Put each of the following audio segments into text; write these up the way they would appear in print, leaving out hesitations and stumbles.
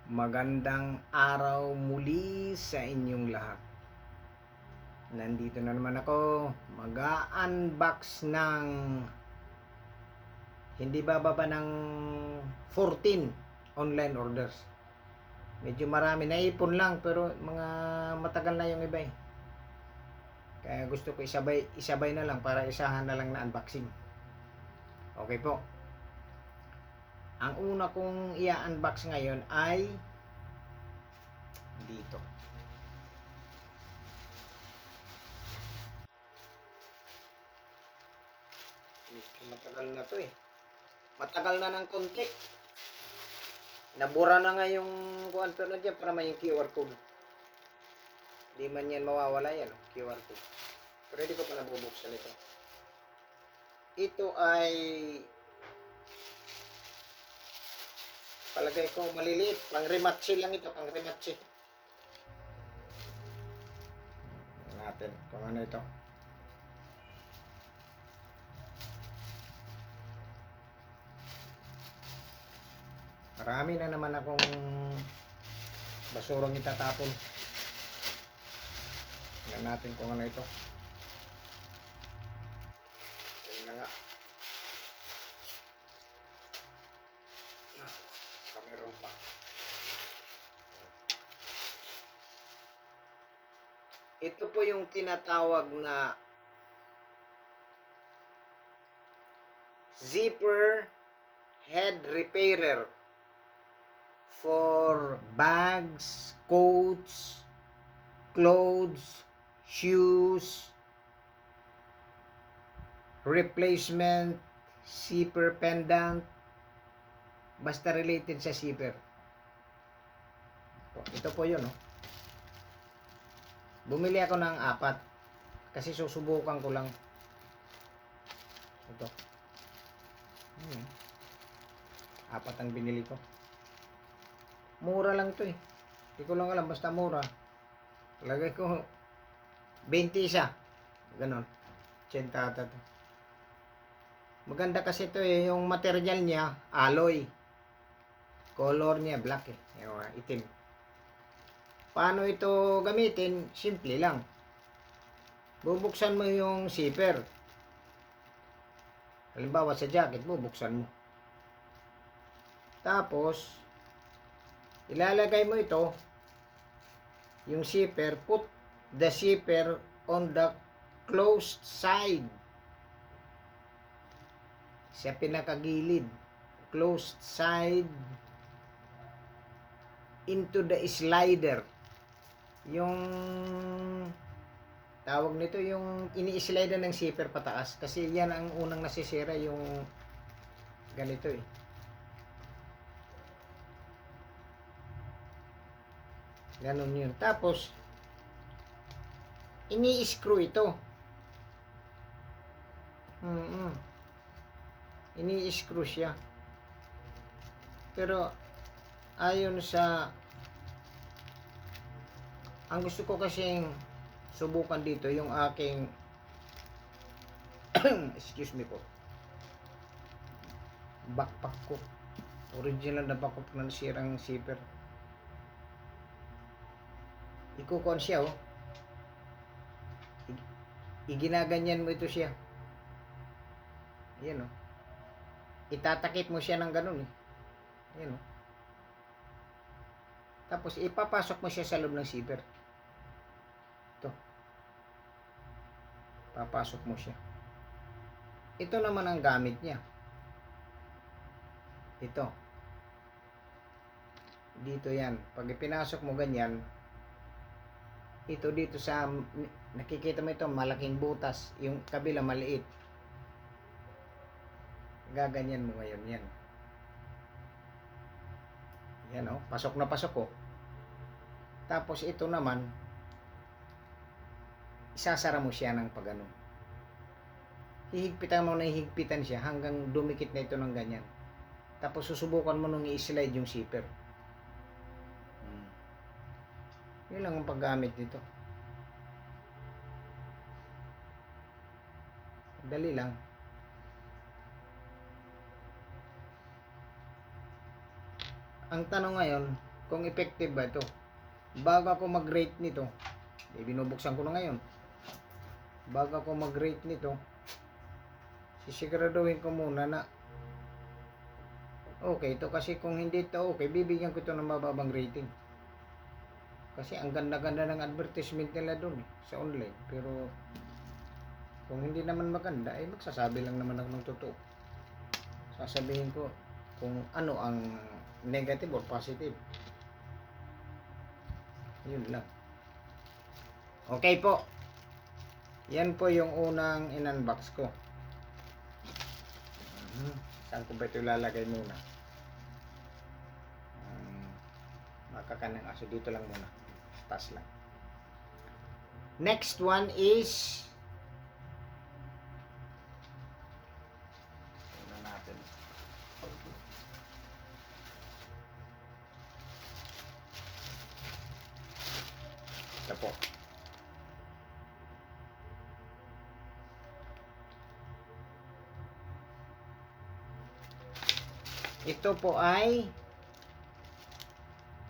Magandang araw muli sa inyong lahat. Nandito na naman ako, mag-unbox ng hindi bababa ng 14 online orders. Medyo marami, naipon lang pero mga matagal na yung iba eh. Kaya gusto ko isabay na lang para isahan na lang na unboxing. Okay po. Ang una kong i-unbox ngayon ay dito. Matagal na to eh. Matagal na ng konti. Nabura na nga yung kuwan pero nandiyan para may yung QR code. Di man yan mawawala yan, QR code. Pero hindi ko pa nabubuksan ito. Ito ay palagay ko maliliit. Pang rematche lang ito, pang rematche. Natin kung ano ito. Marami na naman akong basurang itatapon. Tingnan natin kung ano ito. Tingnan na nga. Meron pa. Ito po yung tinatawag na zipper head repairer for bags, coats, clothes, shoes, replacement, zipper pendant, basta related sa zipper. Ito po yun, no? Bumili ako ng 4 kasi susubukan ko lang. Ito. 4 ang binili ko. Mura lang to eh. Hindi ko lang alam, basta mura. Lagay ko 20 isa. Ganon. 80 ata to. Maganda kasi to eh. Yung material niya, alloy. Color niya, black eh. Yung itim. Paano ito gamitin? Simple lang. Bubuksan mo yung zipper. Halimbawa sa jacket, bubuksan mo. Tapos, ilalagay mo ito, yung zipper, put the zipper on the closed side. Sa pinakagilid. Closed side into the slider. Yung tawag nito yung ini-slide ng zipper pataas kasi yan ang unang nasisira yung ganito eh. Ganon yun. Tapos ini-screw ito. Ini-screw siya. Pero ayon sa ang gusto ko kasing subukan dito yung aking excuse me po, backpack ko, original na backpack na nasirang zipper. Ikukon siya oh, iginaganyan mo ito siya, yan oh, itatakip mo siya ng ganun eh, yan oh. Tapos ipapasok mo siya sa loob ng zipper. Ito. Papasok mo siya. Ito naman ang gamit niya. Ito. Dito yan. Pag ipinasok mo ganyan, ito dito sa, nakikita mo ito, malaking butas. Yung kabila maliit. Gaganyan mo ngayon yan. Yan oh, pasok na pasok oh. Tapos ito naman, isasara mo siya ng pagano. Hihigpitan mo na hihigpitan siya hanggang dumikit na ito ng ganyan. Tapos susubukan mo nung i-slide yung zipper. Yun lang ang paggamit dito. Dali lang. Ang tanong ngayon, kung effective ba ito. Bago ako mag-rate nito, binubuksan ko na ngayon. Bago ako mag-rate nito, sisiguraduhin ko muna na okay ito. Kasi kung hindi ito okay, bibigyan ko ito ng mababang rating. Kasi ang ganda-ganda ng advertisement nila doon sa online. Pero kung hindi naman maganda, ay magsasabi lang naman ako ng totoo. Sasabihin ko kung ano ang negative or positive. Yun lang. Okay po. Yan po yung unang in-unbox ko. Saan ko ba ito ilalagay muna? Makakanang aso. Dito lang muna. Taas lang. Next one is natin. Ito po. Ito po ay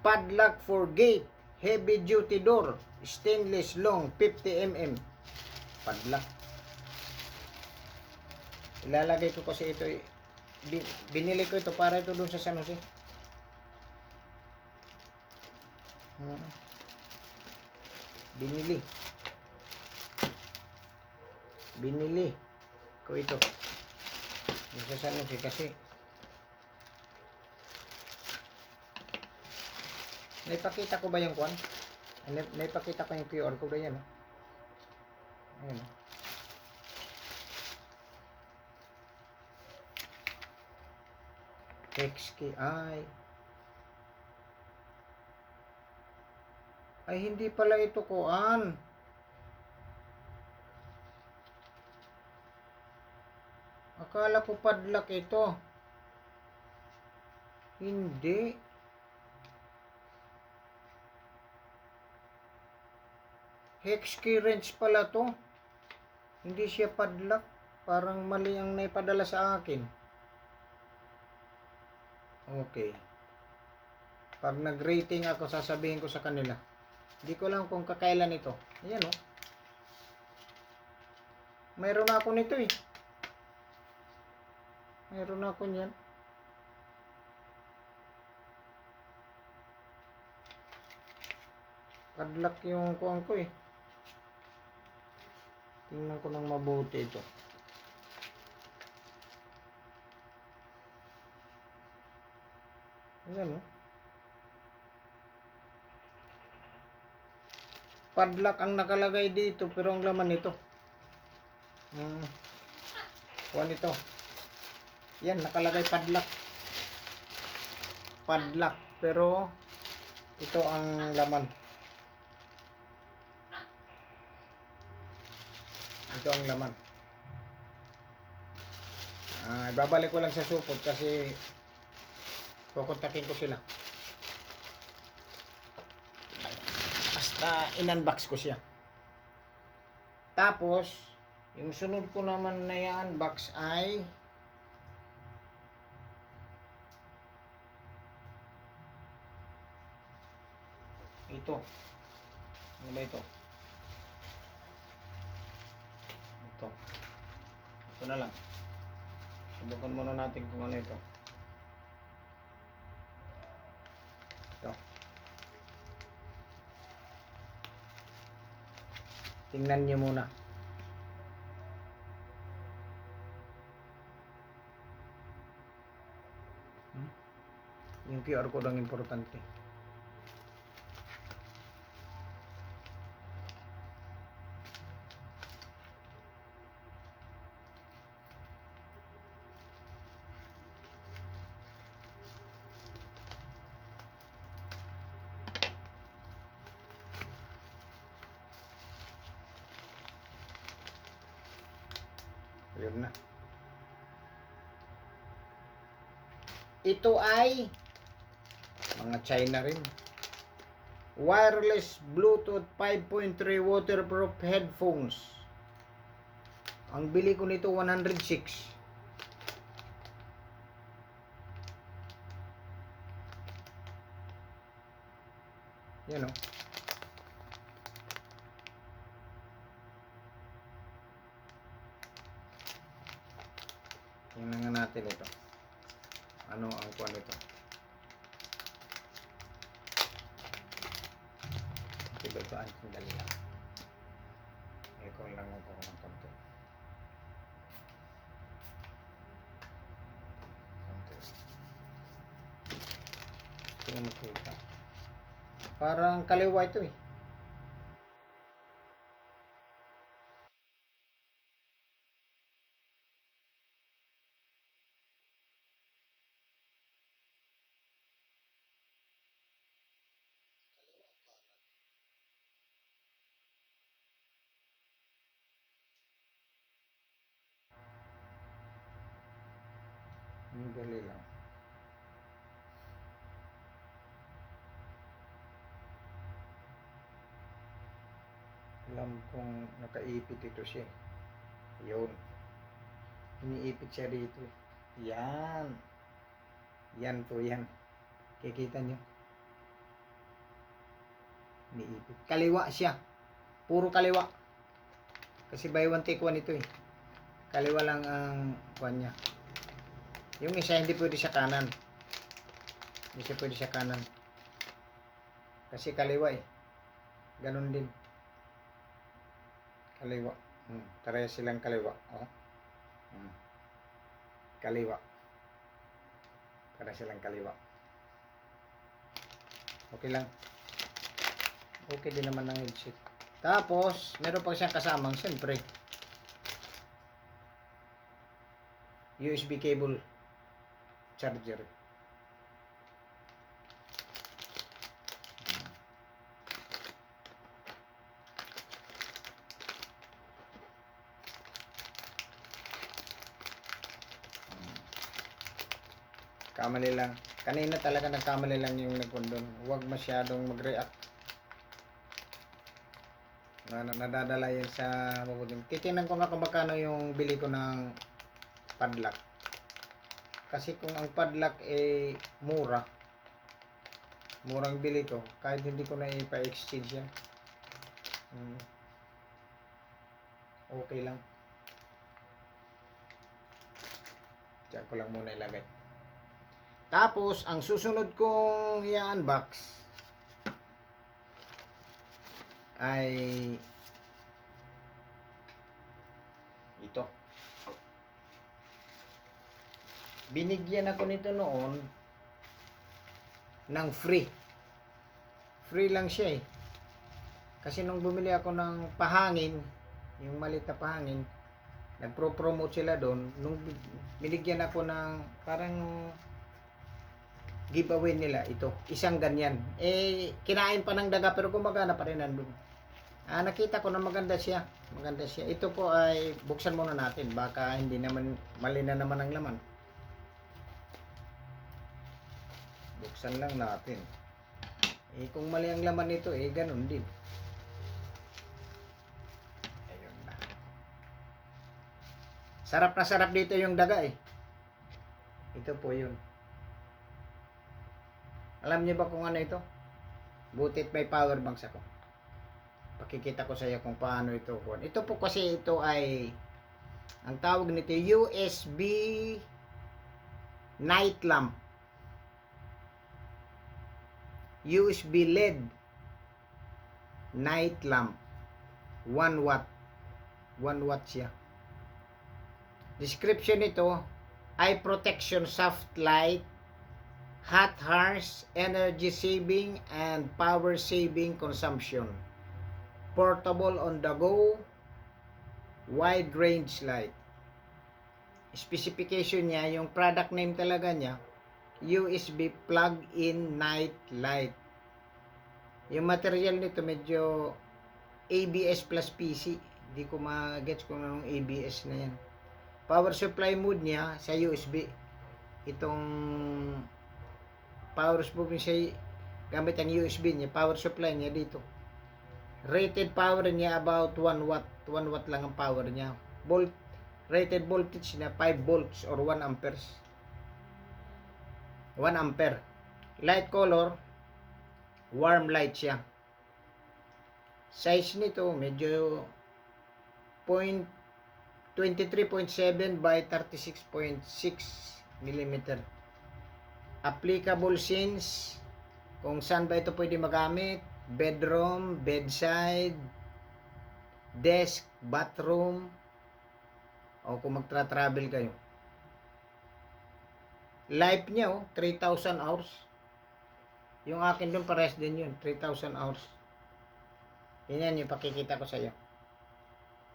padlock for gate, heavy duty door, stainless long, 50 mm. Padlock. Ilalagay ko kasi ito, binili ko ito para ito doon sa San Jose. Binili ko ito doon sa San Jose kasi naipakita ko ba yung kwan? Naipakita ko yung QR code yan. Ayan. XKI. Ay, hindi pala ito kuan. Akala ko padlock ito. Hindi. Hex key wrench pala to. Hindi siya padlock. Parang mali ang naipadala sa akin. Okay. Pag nag-rating ako, sasabihin ko sa kanila. Hindi ko lang kung kakailan ito. Ayan o. Mayroon na ako nito eh. Mayroon na ako niyan. Padlock yung kuang ko eh. Tingnan ko ng mabuti ito. Ayan o. Padlock ang nakalagay dito pero ang laman nito. Kuan ito. Yan, nakalagay padlock. Padlock pero ito ang laman. Ito ang laman. Babalik ko lang sa supot kasi kukontakin ko sila. Basta in-unbox ko siya. Tapos, yung sunod ko naman na i-unbox ay ito. Ano ba ito? Ito na lang. Subukan muna natin kung ano ito. Ito. Tingnan niyo muna. Yung QR code ang importante. Yun na. Ito ay mga China rin. Wireless Bluetooth 5.3 waterproof headphones. Ang bili ko nito 106. Yan o. Tingnan nga natin ito. Ano ang kuwan ito? Iba-ibaan kong dali lang. Ikaw lang ako ng konti. Tingnan mo kita. Parang kaliwa ito eh. Dali lang. Alam kong nakaipit ito siya. Yun. Iniipit siya dito. Yan. Yan po yan. Kikita nyo. Iniipit. Kaliwa siya. Puro kaliwa. Kasi buy one take one ito eh. Kaliwa lang ang kuwan niya. Yung isa hindi pwede sa kanan. Hindi siya pwede sa kanan. Kasi kaliwa eh. Ganon din. Kaliwa. Tara silang kaliwa. Oh. Kaliwa. Tara silang kaliwa. Okay lang. Okay din naman ang headset. Tapos, meron pa siyang kasamang, siyempre, USB cable charger. Kamali lang. Kanina talaga nagkamali lang yung nagkondon. Huwag masyadong mag-react. Nadadala yan sa mabuting. Titingnan ko nga kung magkano yung bili ko ng padlock. Kasi kung ang padlock eh mura, murang bili ko, kahit hindi ko na ipa-exchange yan, okay lang. Diyan ko lang muna ilagay. Tapos ang susunod kong i-unbox ay ito. Binigyan ako nito noon ng free. Free lang siya eh. Kasi nung bumili ako ng pahangin, yung maliit na pahangin, nagpro-promote sila doon. Nung binigyan ako ng parang giveaway nila ito, isang ganyan. Eh, kinain pa ng daga pero gumagana pa rin nandun. Nakita ko na maganda siya. Maganda siya. Ito po ay buksan muna natin. Baka hindi naman, mali na naman ang laman. Buksan lang natin. Eh, kung mali ang laman nito, eh, ganun din. Ayun na. Sarap na sarap dito yung daga eh. Ito po yun. Alam niyo ba kung ano ito? Butit may power banks ako. Pakikita ko sa iyo kung paano ito. Ito po kasi ito ay, ang tawag nito USB night lamp. USB LED night lamp. 1 watt. 1 watt siya. Description nito, eye protection, soft light, hot harsh, energy saving and power saving consumption. Portable on the go, wide range light. Specification niya, yung product name talaga niya, USB plug-in night light. Yung material nito medyo ABS plus PC. Hindi ko ma-gets kung anong ABS na yan. Power supply mode niya sa USB. Itong power supply siya gamit ang USB niya, power supply niya dito. Rated power niya about 1 watt. 1 watt lang ang power niya. Rated voltage niya 5 volts or 1 amperes. 1 ampere. Light color Warm light siya. Size nito medyo 23.7 by 36.6 mm. Applicable since kung saan ba ito pwede magamit: bedroom, bedside, desk, bathroom, o kung magtra-travel kayo. Life niya 3,000 hours. Yung akin doon pares din yun, 3,000 hours. Yan yung pakikita ko sa iyo.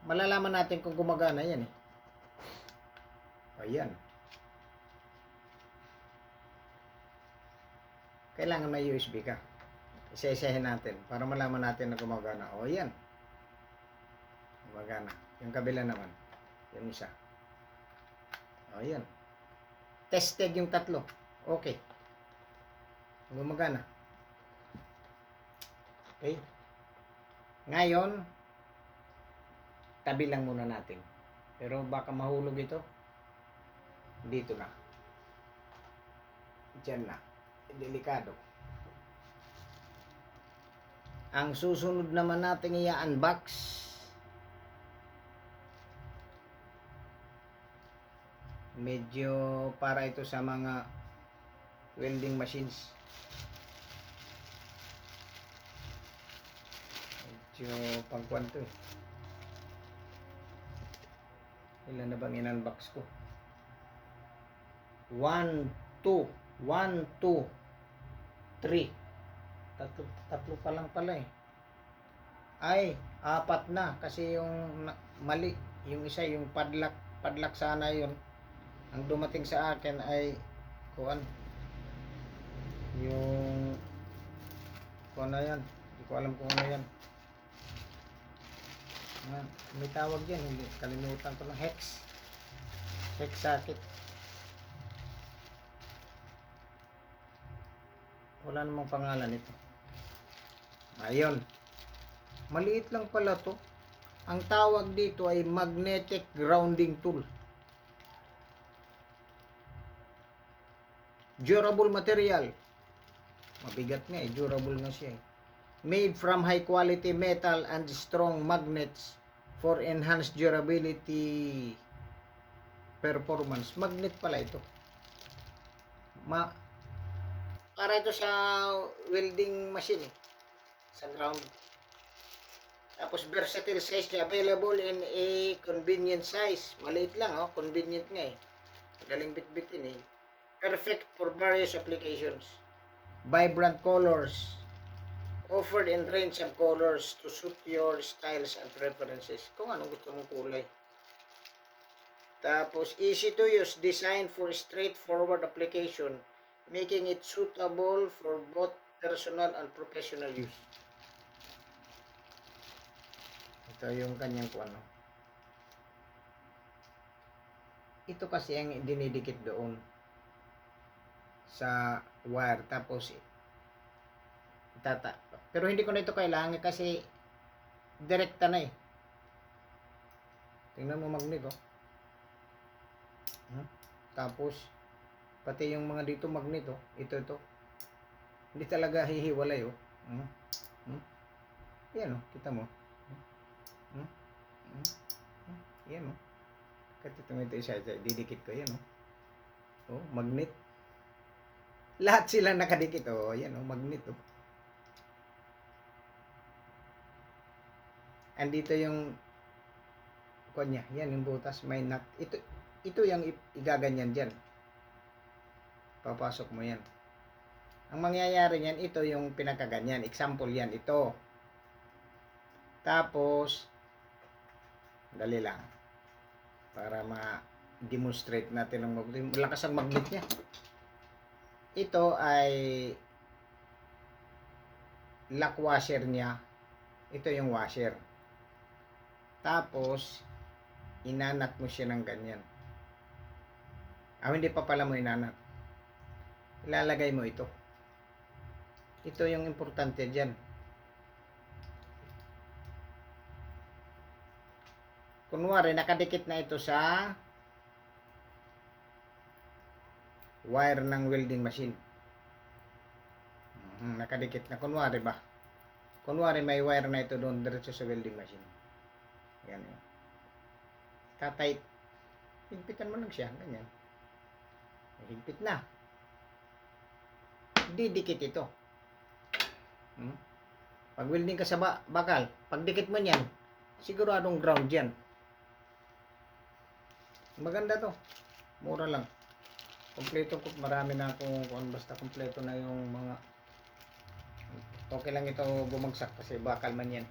Malalaman natin kung gumagana yan eh. Ayan. Kailangan may USB ka. Isa-isahin natin para malaman natin na gumagana. O yan. Gumagana. Yung kabila naman. Yung isa. O yan. Tested yung tatlo. Okay. Gumagana. Okay. Ngayon, tabi lang muna natin. Pero baka mahulog ito. Dito na. Diyan na. Delikado. Ang susunod naman natin i-unbox. Medyo para ito sa mga welding machines. Medyo pangkuan to eh. Ilan na bang in-unbox ko? 1, 2, 1, 2, 3. Tatlo pa lang pala eh. Ay, 4 na kasi yung mali, yung isa yung padlock sana yun. Ang dumating sa akin ay kuan, yung kuan na yan. Hindi ko alam kung ano yan. May tawag yan, hindi kalimutan ko lang. Hex socket. Wala namang pangalan ito. Ayun, maliit lang pala to. Ang tawag dito ay magnetic grounding tool. Durable material. Mabigat nga eh, durable nga siya eh. Made from high quality metal and strong magnets for enhanced durability performance. Magnet pala ito. Para ito sa welding machine eh. Sa ground. Tapos versatile size niya, available in a convenient size. Maliit lang convenient nga eh. Magaling bit-bitin eh. Perfect for various applications. Vibrant colors. Offered in range of colors to suit your styles and preferences. Kung anong gusto mong kulay. Tapos, easy to use. Designed for straightforward application. Making it suitable for both personal and professional use. Ito yung kanyang kuano. Ito kasi ang dinidikit doon sa wire. Tapos, pero hindi ko na ito kailangan kasi direkta na eh. Tingnan mo magnet Tapos pati yung mga dito magnet ito. Hindi talaga hihiwalay Yan kita mo. Yan Kasi ito isa didikit ko yan magnet. Lahat sila nakadikit yan magnet Andito yung kanya, yan yung butas, may nut. Ito yung igaganyan diyan. Papasok mo yan. Ang mangyayari niyan, ito yung pinakaganyan. Example yan, ito. Tapos dali lang para ma-demonstrate natin ang lakas ang magnet niya. Ito ay lock washer niya. Ito yung washer. Tapos, inanat mo siya ng ganyan. Hindi pa pala mo inanat. Ilalagay mo ito. Ito yung importante dyan. Kunwari, nakadikit na ito sa wire ng welding machine. Nakadikit na. Kunwari ba? Kunwari may wire na ito doon diretso sa welding machine. Yan yun. Tatay, higpitan mo lang siya. Ganyan. Higpit na. Didikit ito. Pag welding ka sa bakal, pag dikit mo niyan, siguradong ground yan. Maganda to. Mura lang. Kompleto ko. Marami na akong basta kompleto na yung mga. Okay lang ito bumagsak kasi bakal man yan.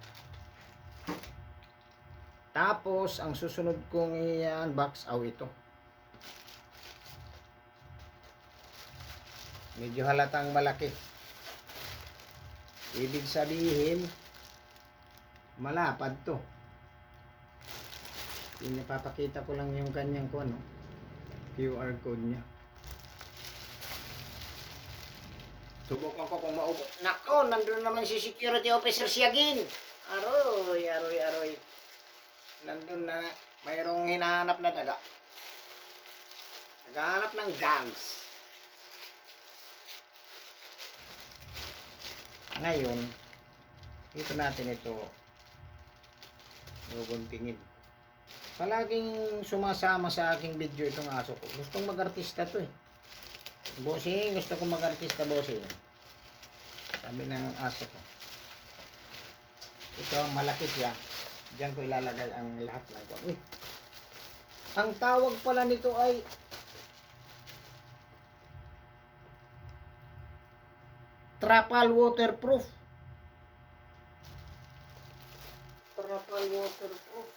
Tapos, ang susunod kong i-unbox, ito. Medyo halatang malaki. Ibig sabihin, malapad to. Pinapapakita ko lang yung kanyang QR code niya. Subukan ko kung maubos. Nako, nandun naman si security officer Siagin. Aroy. Nandun na, mayroong hinahanap na daga. Naghahanap ng gangs. Ngayon, dito natin ito guguntingin. Palaging sumasama sa aking video itong aso ko. Gustong mag-artista to eh. Bossing, gusto ko mag-artista, bossing. Sabi ng aso ko. Ito, malaki siya. Diyan ko ilalagay ang lahat ng ko. Ang tawag pala nito ay Trapal waterproof. Trapal waterproof.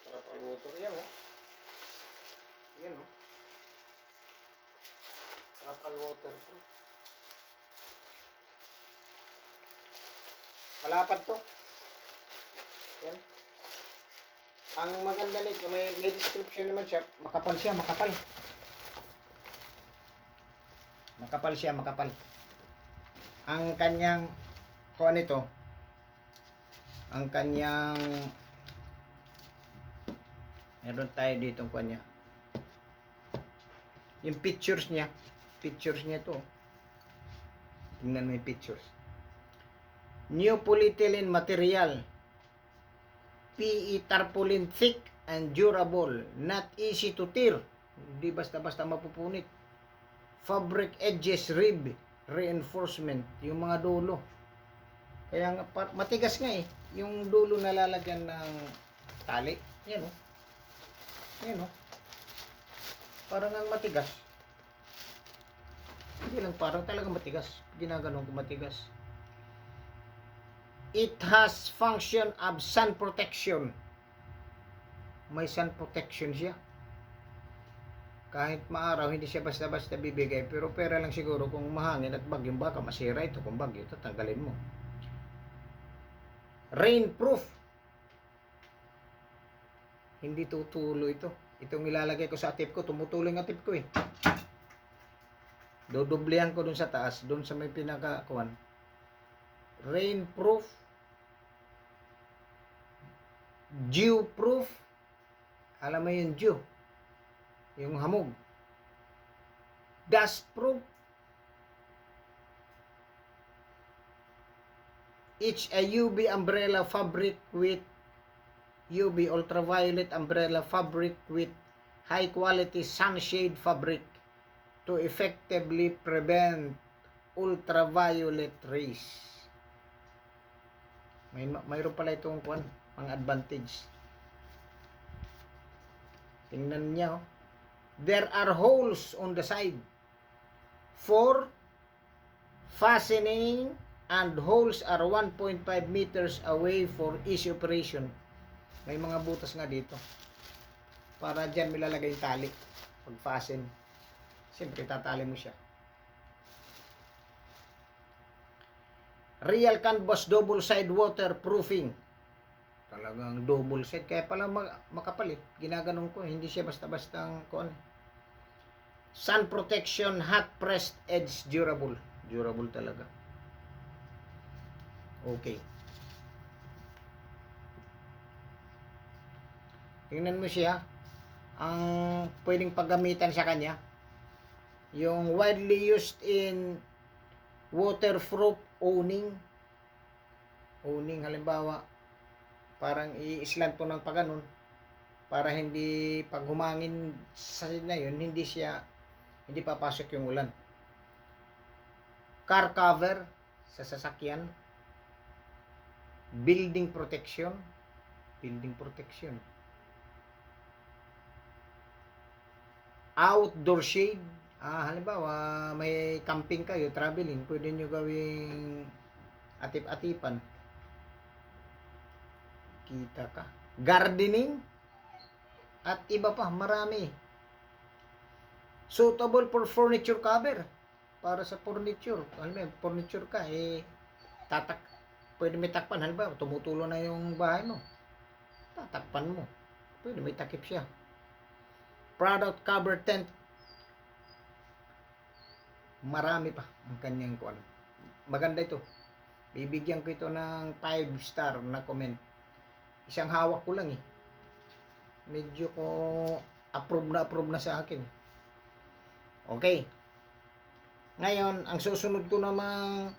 Trapal water yan, Yan, Trapal waterproof. Malapad to. Yan. Ang maganda nito, may description naman siya. Makapal siya, makapal. Makapal. Ang kanyang ang kanyang meron tayo dito ang kanya. Yung pictures niya to. Tingnan mo yung pictures. New polyethylene material. PE tarpaulin thick and durable, not easy to tear. Hindi basta-basta mapupunit. Fabric edges rib reinforcement, yung mga dulo. Kaya nga matigas nga eh. Yung dulo na lalagyan ng tali. Yan Parang ang matigas. Hindi lang, parang talagang matigas. Ginaganon ko matigas. It has function of sun protection. May sun protection siya. Kahit maaraw, hindi siya basta-basta bibigay. Pero pera lang siguro kung mahangin at bagyong baka masira ito. Kung bagyo, tatanggalin mo. Rainproof. Hindi tutulo ito. Itong ilalagay ko sa tip ko, tumutuloy ang tip ko eh. Dodoblehan ko dun sa taas, dun sa may pinakakuan. Rainproof. Dew-proof. Alam mo yung dew? Yung hamog. Dust-proof. It's a UV umbrella fabric with UV ultraviolet umbrella fabric with high quality sunshade fabric to effectively prevent ultraviolet rays. Mayroon pala itong mga advantage. Tingnan niyo. There are holes on the side for fastening and holes are 1.5 meters away for easy operation. May mga butas nga dito. Para dyan milalagay yung tali. Pag fasten. Siyempre tatali mo siya. Real canvas double side waterproofing. Talagang double side. Kaya pala makapalit. Ginaganon ko. Hindi siya basta-basta sun protection hot pressed edge durable. Durable talaga. Okay. Tingnan mo siya. Ang pwedeng paggamitan sa kanya. Yung widely used in waterproof awning. Awning, halimbawa, parang i-slant po ng paganon para hindi pag humangin sa na yun, hindi papasok yung ulan. Car cover sa sasakyan. Building protection. Outdoor shade. Halimbawa, may camping kayo, traveling, pwede nyo gawing atip-atipan. Kita ka. Gardening. At iba pa, marami. Suitable for furniture cover. Para sa furniture. Alam mo, furniture ka, pwede may takpan. Halimbawa, tumutulo na yung bahay mo. Tatakpan mo. Pwede may takip siya. Product cover tent. Marami pa ang kanyang kuan. Maganda ito. Bibigyan ko ito ng 5 star na comment. Isang hawak ko lang Medyo ko approve na sa akin. Okay. Ngayon, ang susunod ko namang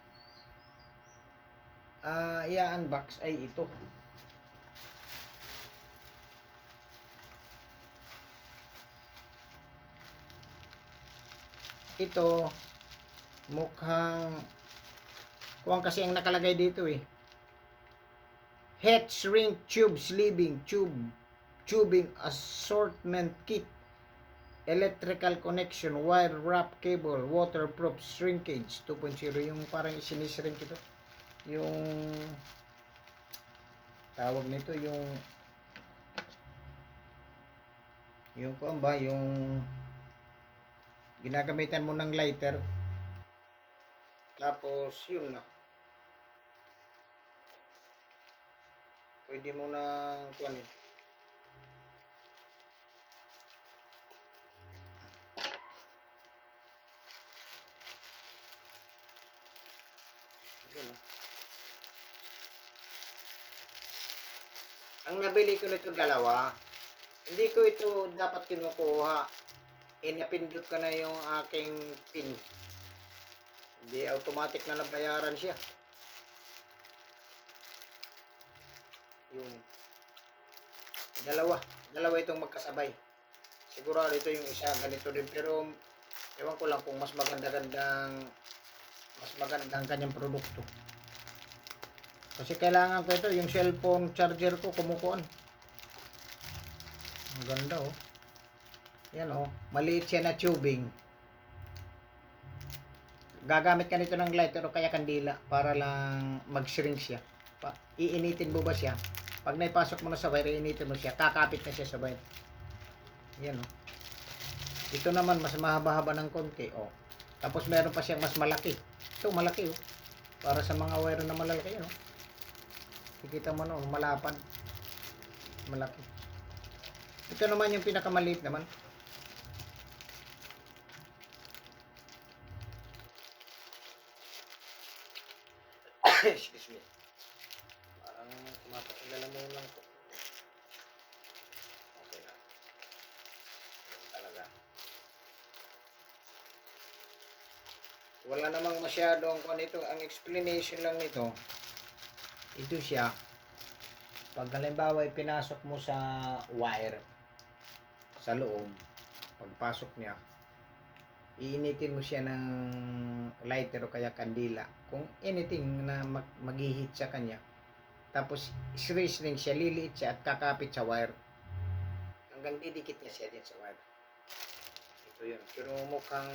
i-unbox ay ito. Ito mukhang kuwang kasi ang nakalagay dito heat shrink tube tubing assortment kit, electrical connection, wire wrap cable, waterproof shrinkage 2.0. Yung parang isinishrink ito, yung tawag nito, yung kuwan ba, yung ginagamitan mo ng lighter, tapos yun na, pwede mo na kuwanin. Ang nabili ko nito dalawa, hindi ko ito dapat kinukuha. Inapindot ko na yung aking pin. Hindi automatic na nabayaran siya. Yung dalawa itong magkasabay. Sigurado ito yung isa, ganito din, pero ewan ko lang kung mas magandang kanyang produkto. Kasi kailangan ko ito, yung cellphone charger ko kumukuan. Ang ganda Yan maliit siya na tubing. Gagamit ka nito ng lighter o kaya kandila para lang mag-shrink siya. Iinitin mo ba siya? Pag naipasok mo na sa wire, iinitin mo siya, kakapit na siya sa wire. Yan Ito naman mas mahaba-haba ng konti Tapos meron pa siyang mas malaki. Ito malaki Para sa mga wire na malalaki Kikita mo malapad. Malaki. Ito naman yung pinakamaliit naman. Excuse me. Parang kumapakilala ko. Okay na. Talaga. Wala namang masyadong nito. Ang explanation lang nito, ito siya. Pag halimbawa pinasok mo sa wire sa loob, pagpasok niya, iinitin mo siya ng lighter o kaya kandila, kung anything na mag-hit sa kanya, tapos shrink siya, liliit siya at kakapit sa wire hanggang didikit niya siya din sa wire. Ito yun, pero mukhang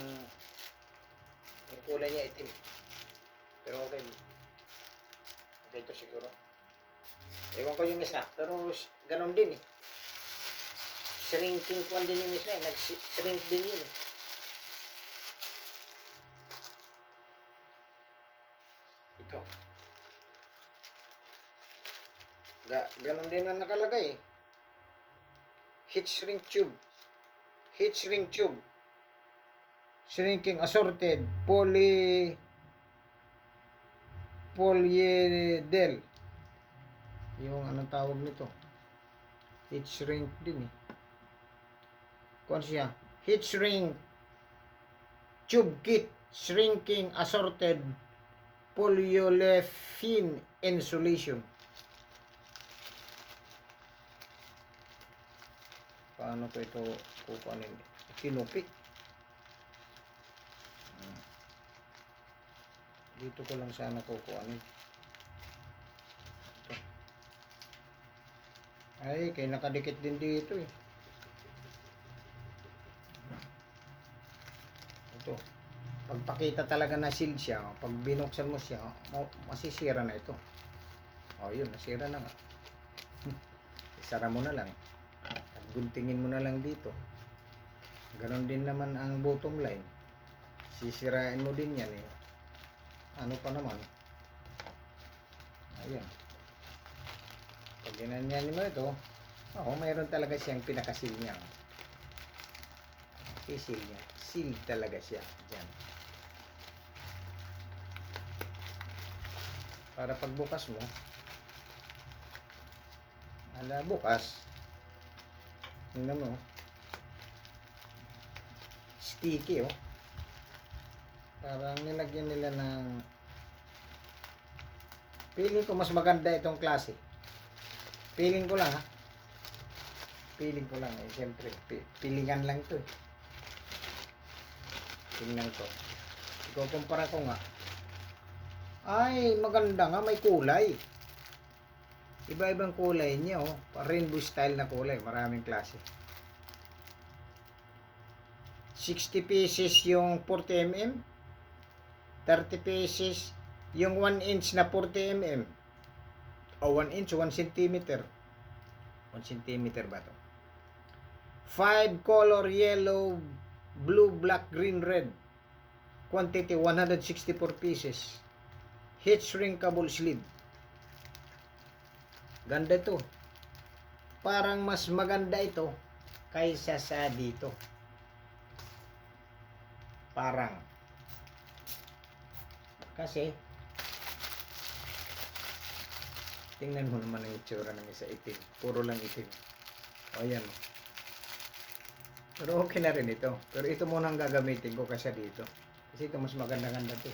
yung kulay niya itim, pero okay ito siguro. Ewan ko yung isa, pero ganon din shrinking kwan din yung isa nag-shrink din yun ito. Ganon din ang nakalagay heat shrink tube shrinking assorted polyedel, yung anong tawag nito, heat shrink din kung siya heat shrink tube kit, shrinking assorted polyolefin insulation. Paano ko ito kukunin? Kinupi. Dito ko lang sana kukunin. Ito. Ay, kaya nakadikit din dito eh. Ito. Pagpakita talaga na seal siya, pag binuksan mo siya, masisira na ito. O, yun, nasira na nga. Isara mo na lang. At guntingin mo na lang dito. Ganon din naman ang bottom line. Sisirain mo din yan eh. Ano pa naman? Ayan. Pag ginanyan mo ito, mayroon talaga siyang pinakasil niya. Seal niya. Seal talaga siya. Diyan. Para pagbukas mo, bukas. Tingnan mo. Sticky oh. Parang nilagyan nila ng, feeling ko mas maganda itong klase. Feeling ko lang ha. Feeling ko lang eh. Siyempre, pilingan lang ito eh. Tingnan ko. Ikukumpara ko nga. Ay, maganda nga. May kulay. Iba-ibang kulay niya oh. Rainbow style na kulay. Maraming klase. 60 pieces yung 40 mm. 30 pieces yung 1 inch na 40 mm. O 1 inch, 1 cm. 1 cm ba to? 5 color yellow, blue, black, green, red. Quantity 164 pieces. Heat shrinkable sleeve. Ganda ito. Parang mas maganda ito kaysa sa dito. Parang. Kasi tingnan mo naman ang itsura ng isa itim. Puro lang itim. O yan. Pero okay na rin ito. Pero ito muna ang gagamitin ko kasi dito. Kasi ito mas maganda-ganda ito.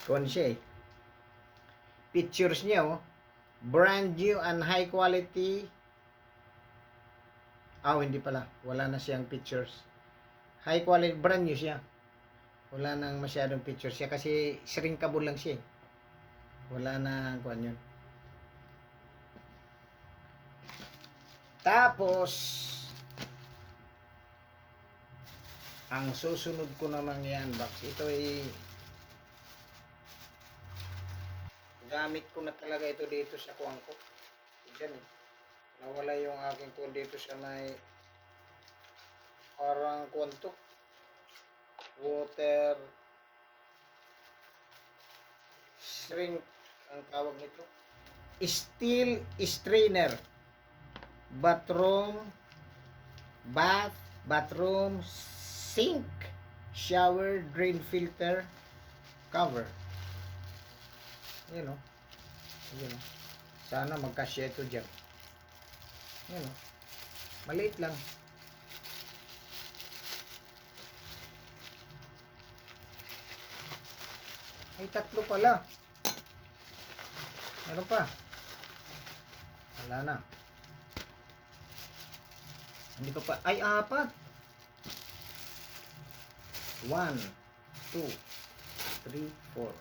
Kuwan siya eh. Pictures niya oh. Brand new and high quality. Hindi pala. Wala na siyang pictures. High quality, brand new siya. Wala nang masyadong pictures siya kasi shrinkable lang siya. Wala na kuwan yun. Tapos ang susunod ko naman yan box. Ito ay gamit ko na talaga ito dito sa kuwang ko. Diyan eh. Nawala yung aking kuwan dito sa may parang kuwan to. Water shrink ang tawag nito. Steel strainer. Bathroom sink, shower drain filter cover. Yan o. Yan o. Sana magkasya ito dyan. Yan o. Maliit lang. Ay, tatlo pala. Meron pa. Wala na. Hindi ko pa. Ay, apat. 1, 2, 3, 4.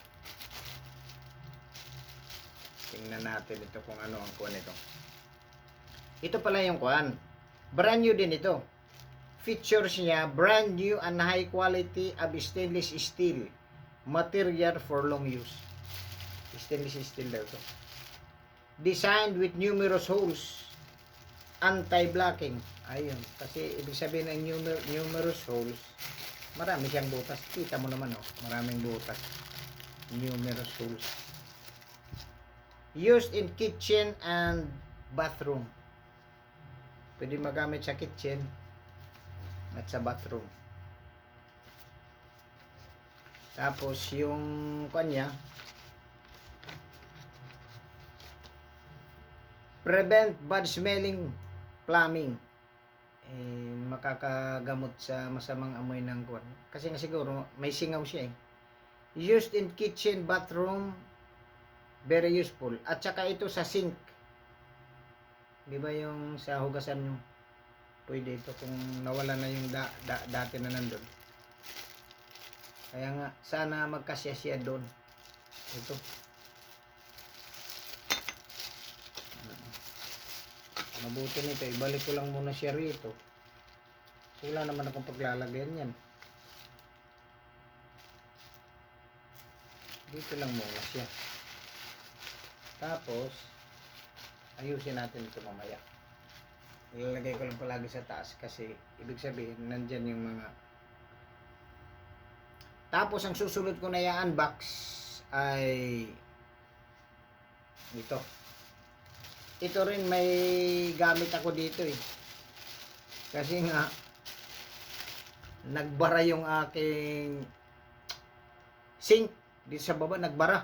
Tingnan natin ito kung ano ang kuwan ito. Ito pala yung kuwan. Brand new din ito. Features niya, brand new and high quality of stainless steel. Material for long use. Stainless steel daw ito. Designed with numerous holes. Anti-blocking. Ayun. Kasi ibig sabihin ng numerous holes, marami siyang butas. Kita mo naman oh. Maraming butas. Numerous holes. Used in kitchen and bathroom. Pwede magamit sa kitchen at sa bathroom. Tapos yung kanya, prevent bad smelling plumbing. makakagamot sa masamang amoy ng kwan. Kasi nga siguro may singaw siya eh. Used in kitchen, bathroom, very useful. At saka ito sa sink. Di ba yung sa hugasan nyo? Pwede ito kung nawala na yung dati na nandun. Kaya nga, sana magkasya siya doon. Ito. Mabuti nito. Ibalik ko lang muna siya rito. Wala naman akong paglalagyan yan. Dito lang muna siya. Tapos, ayusin natin ito mamaya. Ilalagay ko lang palagi sa taas kasi ibig sabihin nandyan yung mga. Tapos ang susunod ko na i-unbox ay ito. Ito rin may gamit ako dito eh. Kasi nga nagbara yung aking sink dito sa baba, nagbara.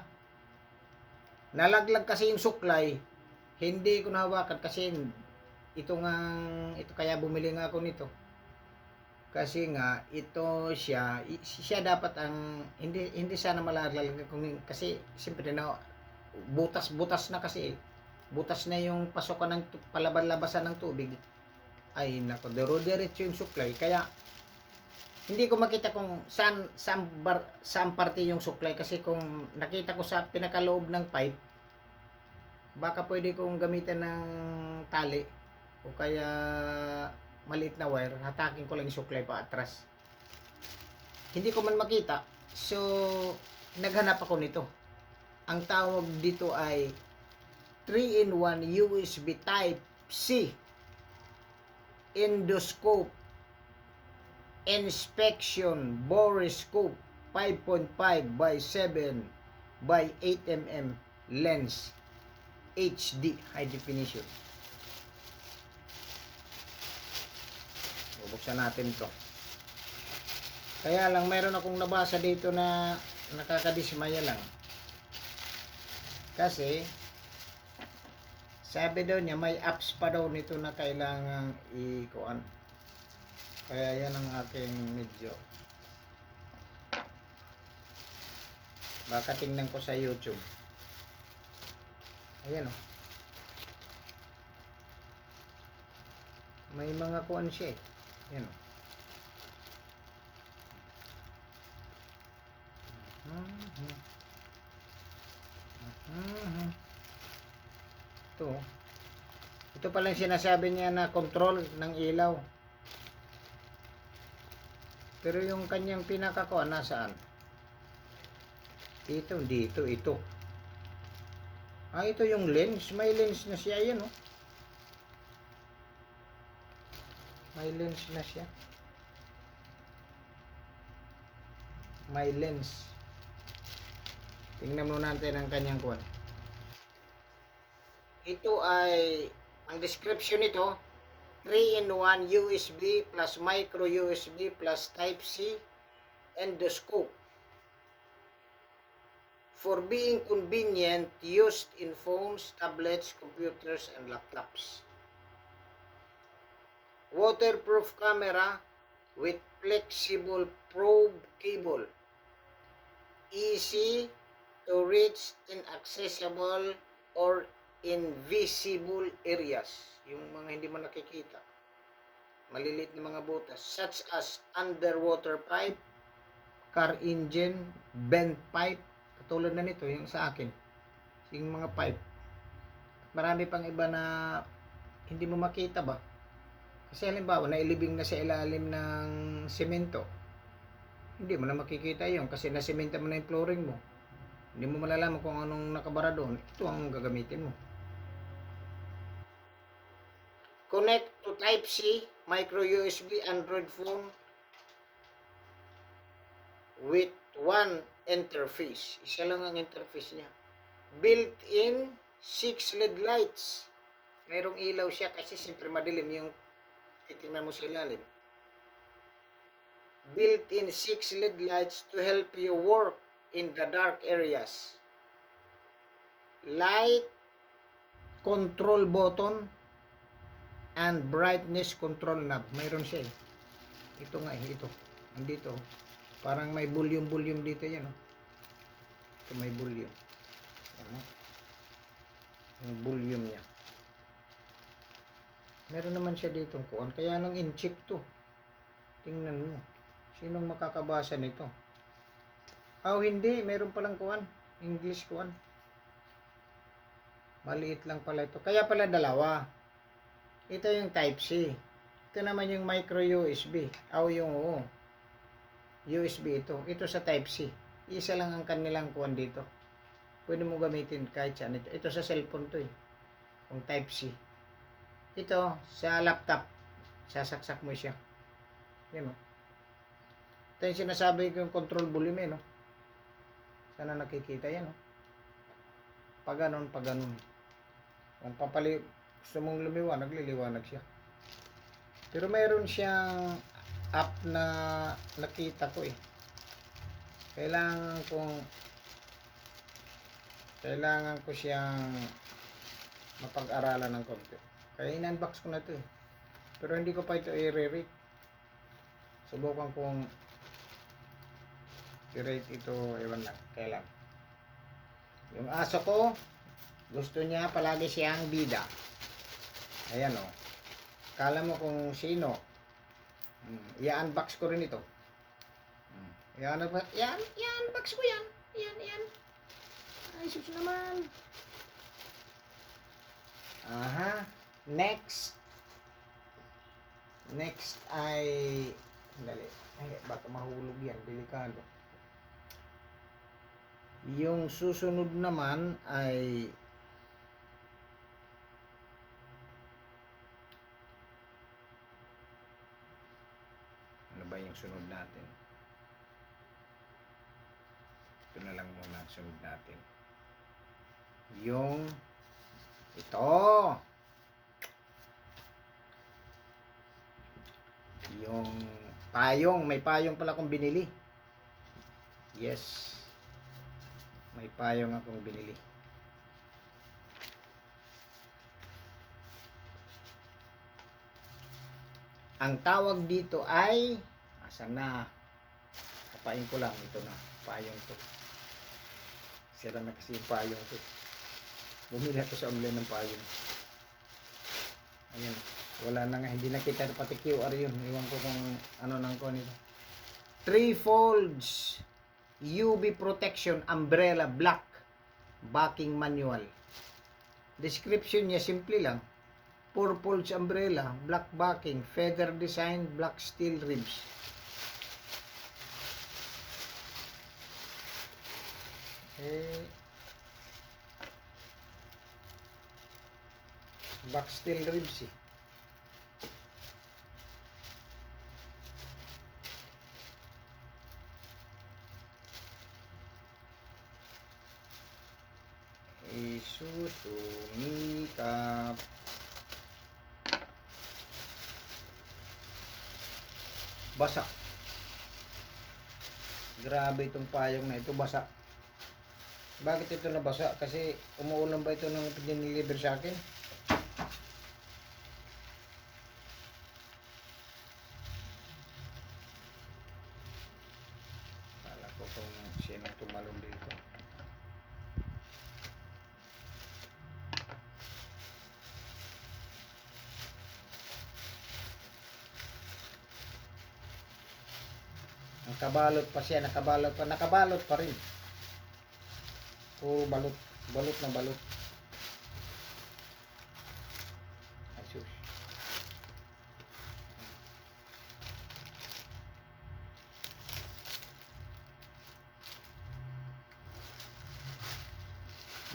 Nalaglag kasi yung suklay. Hindi ko nahawakan kasi ito kaya bumili nga ako nito. Kasi nga ito siya dapat ang hindi sana malalaglag kasi siyempre na butas na kasi butas na yung pasokan ng palaban-labasan ng tubig. Ay nako, diretso yung suklay kaya hindi ko makita kung saan parte yung suklay kasi kung nakita ko sa pinakaloob ng pipe baka pwede kong gamitan ng tali o kaya maliit na wire, hatakin ko lang yung suklay pa atras. Hindi ko man makita, so naghanap ako nito. Ang tawag dito ay 3-in-1 USB Type-C endoscope inspection borescope 5.5 by 7 by 8 mm lens HD high definition. Bubuksan natin to. Kaya lang mayroon akong nabasa dito na nakakadismaya lang. Kasi sabi daw niya may apps pa daw nito na kailangang ikuan. Kaya yan ang aking medyo. Baka tingnan ko sa YouTube. Ayan o. May mga kuan siya eh. Ayan o. Ito pala yung sinasabi niya na control ng ilaw. Pero yung kanyang pinakakuan nasaan? Ito. Ito yung lens. May lens na siya yan oh. May lens na siya. May lens. Tingnan muna natin ang kanyang kuan. Ito ay ang description nito 3-in-1 USB plus micro USB plus Type-C endoscope for being convenient used in phones, tablets, computers, and laptops. Waterproof camera with flexible probe cable. Easy to reach inaccessible or invisible areas. Yung mga hindi mo nakikita. Maliliit na mga butas. Such as underwater pipe, car engine, bent pipe. Katulad na nito, yung sa akin. Yung mga pipe. Marami pang iba na hindi mo makita ba? Kasi halimbawa, nailibing na sa ilalim ng semento. Hindi mo na makikita yun kasi nasementa mo na yung flooring mo. Hindi mo malalaman kung anong nakabara doon. Ito ang gagamitin mo. Connect to Type-C, micro USB, Android phone with one interface. Isa lang ang interface niya. Built-in 6 LED lights. Mayroong ilaw siya kasi siyempre madilim yung titingnan mo sa ilalim. Built-in 6 LED lights to help you work in the dark areas. Light control button and brightness control knob. Mayroon siya eh. Ito nga eh, ito. Andito. Parang may volume dito yan. Oh. Ito may volume. Ano? Yung volume niya. Meron naman siya dito kuan. Kaya nang in-check to. Tingnan mo. Sinong makakabasa nito? Hindi. Meron palang kuan. English kuan. Maliit lang pala ito. Kaya pala dalawa. Ito yung Type-C. Ito naman yung micro USB. Yung USB ito. Ito sa Type-C. Isa lang ang kanilang kuan dito. Pwede mo gamitin kahit saan ito. Ito sa cellphone to eh. Kung Type-C. Ito sa laptop. Sasaksak mo siya. Yan o. Ito yung sinasabi ko yung control volume no. Sana nakikita yan o. Pag ganon. Kung gusto mong lumiwanag, nagliliwanag siya. Pero mayroon siyang app na nakita ko eh. Kailangan ko siyang mapag-aralan ng konti. Kaya in-unbox ko na ito eh. Pero hindi ko pa ito i-rate. Subukan kong i-rate ito, ewan lang, kailan. Yung aso ko, gusto niya palagi siyang bida. Ayan o. Kala mo kung sino. I-unbox ko rin ito. I-unbox ko yan. Yan. Ay, sus naman. Aha. Next ay dali. Ay, baka mahulog yan. Delikado. Yung susunod naman ay ano ba yung sunod natin? Ito na lang muna ang sunod natin. Yung ito. Yung payong. May payong pala akong binili. Yes. May payong akong binili. Ang tawag dito ay asan na? Kapain ko lang. Ito na. Payong to. Sira na kasi yung payong to. Bumili ako sa online ng payong. Ayan. Wala na nga. Hindi na kita pati QR yun. Iwan ko kung ano nang ko nito. 3 folds UV protection umbrella black backing manual. Description niya simple lang. 4 folds umbrella, black backing, feather design, black steel ribs. Black steel ribs eh. Isusumikap. Basa. Grabe itong payong na ito, basa. Bakit ito nabasa? Kasi umuulan ba ito nung diniliver sa akin? Kala ko kung sino tumalon dito. Nakabalot pa siya, nakabalot pa rin. Puro balot na balot. Ay sus.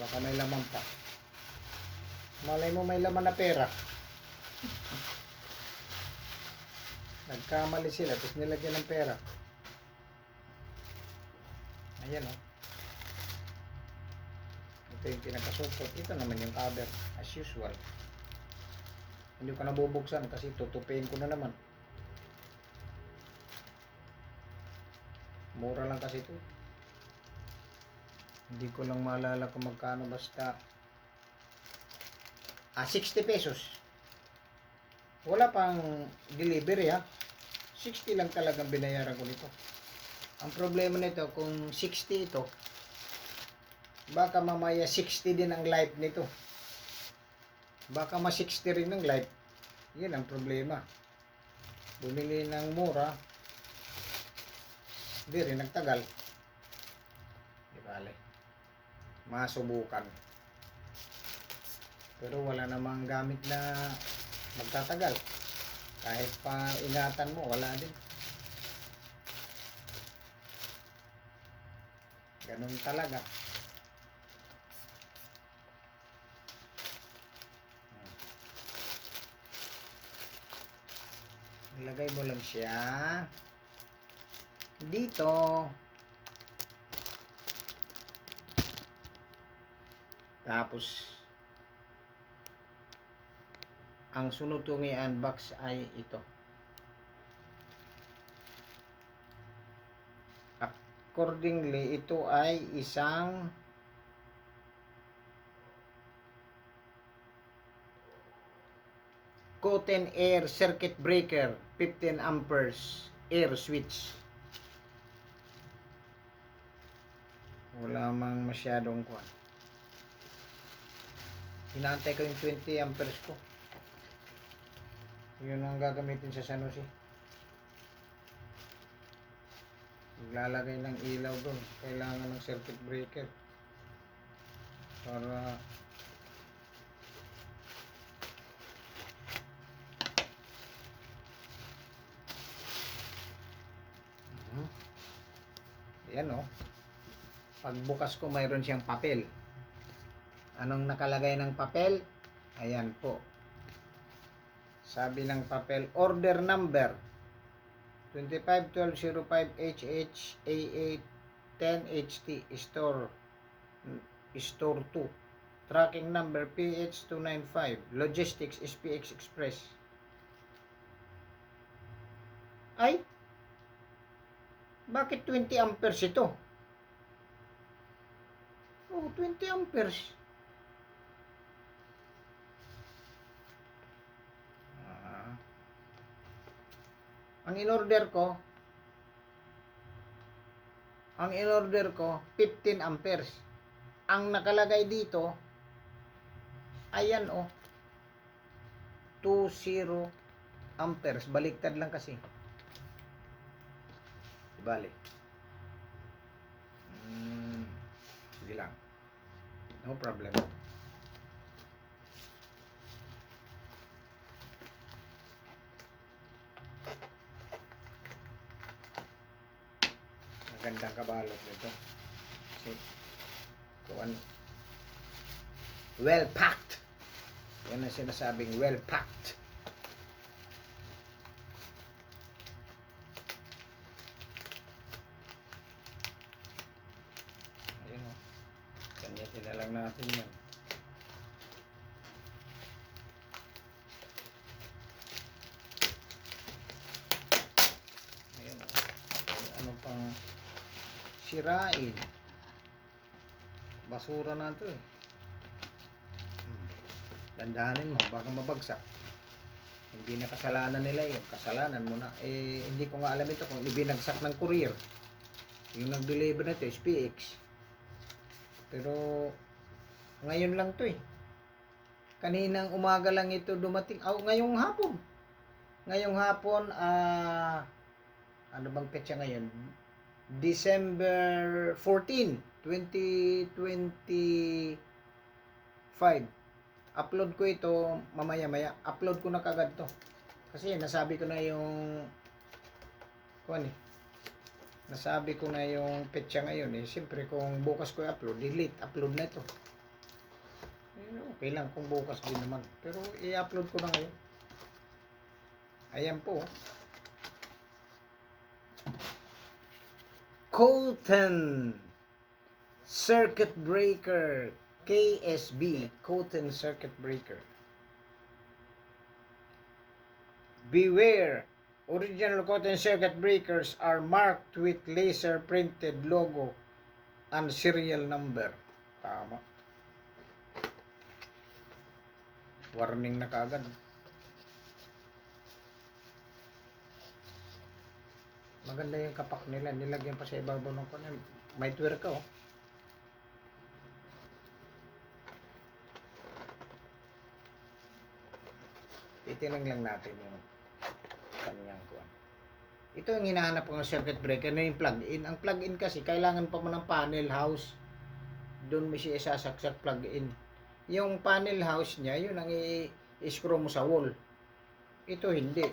Baka may laman pa. Malay mo may laman na pera. Nagkamali sila, tapos nilagyan ng pera. Ayan o. Ito yung pinakasupot. Ito naman yung cover. As usual. Hindi ko nabubuksan kasi tutupiin ko na naman. Mura lang kasi ito. Hindi ko lang maalala kung magkano basta. 60 pesos. Wala pang delivery ha. 60 lang talagang binayaran ko nito. Ang problema nito, kung 60 ito, baka mamaya 60 din ang life nito. Baka ma 60 rin ang life. Yan ang problema. Bumili ng mura, di rin nagtagal. Di bale. Masubukan. Pero wala namang gamit na magtatagal. Kahit pa ingatan mo, wala din. Ganun talaga. Ilagay mo lang siya dito. Tapos ang sunod kong i-unbox ay ito. Accordingly, ito ay isang Coten Air Circuit Breaker 15 amperes air switch. Wala mang masyadong kuwan. Hinantay ko yung 20 amperes ko. Yun ang gagamitin sa San Jose. Maglalagay ng ilaw doon. Kailangan ng circuit breaker. Para yan o. Pagbukas ko mayroon siyang papel. Anong nakalagay ng papel? Ayan po. Sabi ng papel, order number 251205HHAA10HT store 2. Tracking number PH295 Logistics SPX Express. Ay, bakit 20 amperes ito? Oh, 20 amperes. Ang in-order ko 15 amperes. Ang nakalagay dito ayan oh 20 amperes. Baliktad lang kasi. Balik. Sige lang. No problem. Magandang kabalot nito. Kasi kung well packed. Yan ang sinasabing well packed. Ayun o. Kanya-kanya lang natin yan. Ayun o. Ano pang sirain. Basura na ito eh. Dandahanin mo, baka mabagsak. Hindi na kasalanan nila yun. Kasalanan mo na. Eh, hindi ko nga alam ito kung ibinagsak ng courier. Yung nag-deliver na ito, SPX. Pero, ngayon lang to eh. Kaninang umaga lang ito dumating. Ngayong hapon. Ngayong hapon, ano bang petsa ngayon? December 14, 2025. Upload ko ito mamaya-maya. Upload ko na kagad to. Kasi nasabi ko na yung nasabi ko na yung petsa ngayon eh. Siyempre kung bukas ko i-upload, delete, upload na ito. Okay lang kung bukas din naman. Pero i-upload ko na ngayon. Ayan po. Coten Circuit Breaker KSB Coten Circuit Breaker. Beware, original Coten circuit breakers are marked with laser printed logo and serial number. Tama. Warning na kaagad. Maganda yung kapak nila. Nilagyan pa sa ibabaw ng kunin. May tuwer ka, oh. Titingnan lang natin yung kanyang kuwan. Ito yung hinahanap ko ng circuit breaker na yung plug-in. Ang plug-in kasi, kailangan pa mo ng panel house. Doon mo siya isasaksak plug-in. Yung panel house niya, yun ang i-screw mo sa wall. Ito hindi.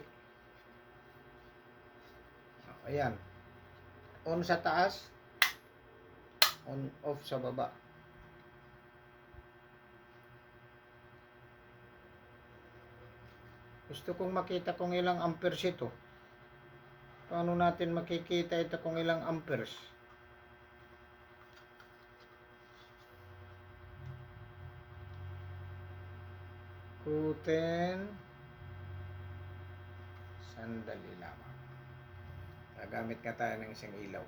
Ayan. On sa taas, on off sa baba. Gusto kong makita kung ilang amperes ito. Paano natin makikita ito kung ilang amperes? Kuten. Sandali lamang. Gagamit nga tayo ng isang ilaw.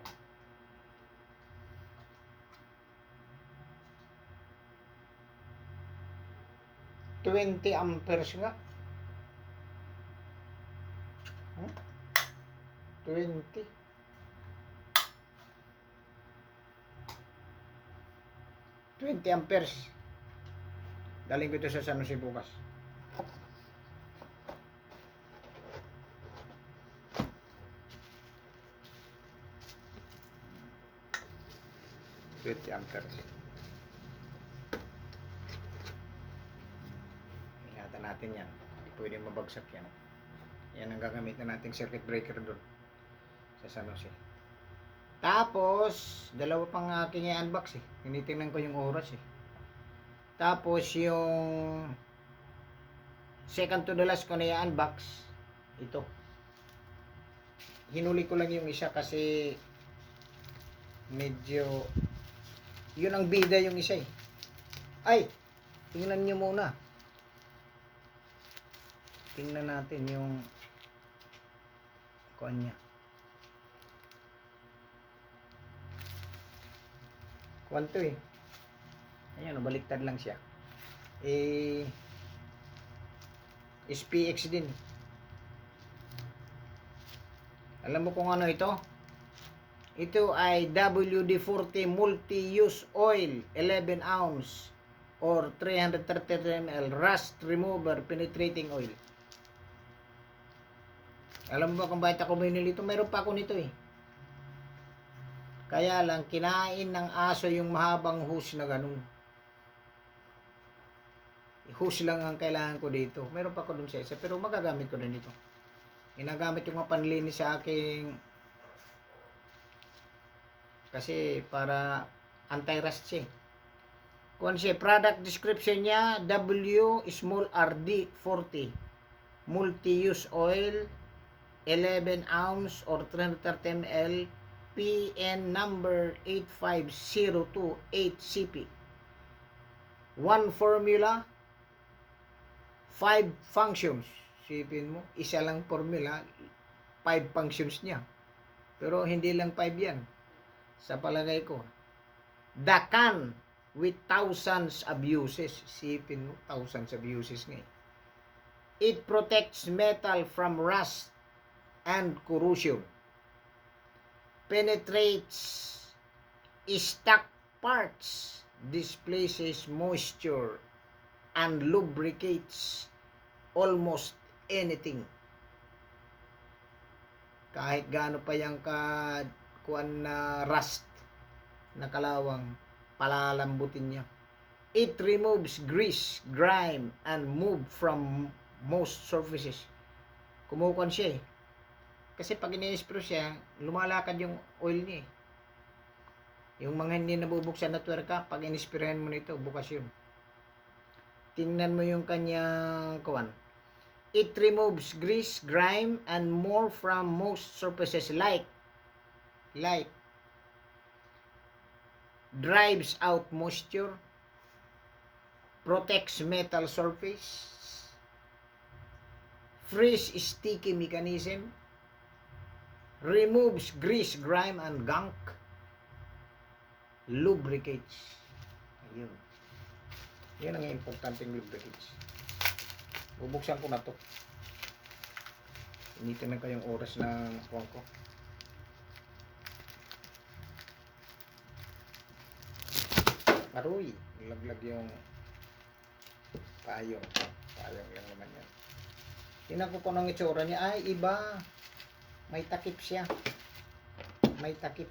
$20 amperes nga. 20. 20 amperes. Daling ko ito sa San Jose bukas. $20 amperes. Ingatan natin yan. Hindi pwede mabagsak yan. Yan ang gagamitin nating circuit breaker doon sa San Jose. Tapos, dalawa pang aking i-unbox eh. Tinitingnan ko yung oras eh. Tapos, yung second to the last ko na i-unbox, ito. Hinuli ko lang yung isa kasi medyo, yun ang bida yung isa eh. Ay, tingnan nyo muna. Tingnan natin yung kuan niya. Kuan to eh. Ayan, baliktad lang siya. SPX din. Alam mo kung ano ito? Ito ay WD-40 Multi-Use Oil 11 ounce or 330 ml Rust Remover Penetrating Oil. Alam mo ba kung bakit ako binili ito? Meron pa ako nito eh. Kaya lang, kinain ng aso yung mahabang hose na ganun. Hose lang ang kailangan ko dito. Meron pa ako dun sa isa, pero magagamit ko rin ito. Ginagamit yung mga panlinis sa aking kasi para anti-rust siya. Kung siya, product description niya, W small RD 40 multi-use oil 11 ounce or 330 ml PN number 85028CP. One formula, 5 functions. Sipin mo, isa lang formula, 5 functions niya. Pero hindi lang 5 yan. Sa palagay ko, the can with thousands of uses. Sipin mo, thousands of uses nga. It protects metal from rust and corrosion. Penetrates stuck parts, displaces moisture, and lubricates almost anything. Kahit gaano pa yung kuan na rust na kalawang, palalambutin niya. It removes grease, grime, and mold from most surfaces. Kumukuan siya eh. Kasi pag ini-spray siya, lumalakad yung oil niya eh. Yung mga hindi nabubuksan na tuwerka, pag in-sprayan mo nito, bukas yun. Tingnan mo yung kanyang kuwan. It removes grease, grime, and more from most surfaces like drives out moisture, protects metal surface, freeze sticky mechanism, removes grease, grime, and gunk, lubricates. Ayun. Yan ang importanteng lubricates. Bubuksan ko na to. Initin na ko yung oras ng kuwan ko. Aroy, laglag yung payong. Payong lang naman yan. Tingnan ko kung anong itsura niya. Ay, iba. May takip siya. May takip.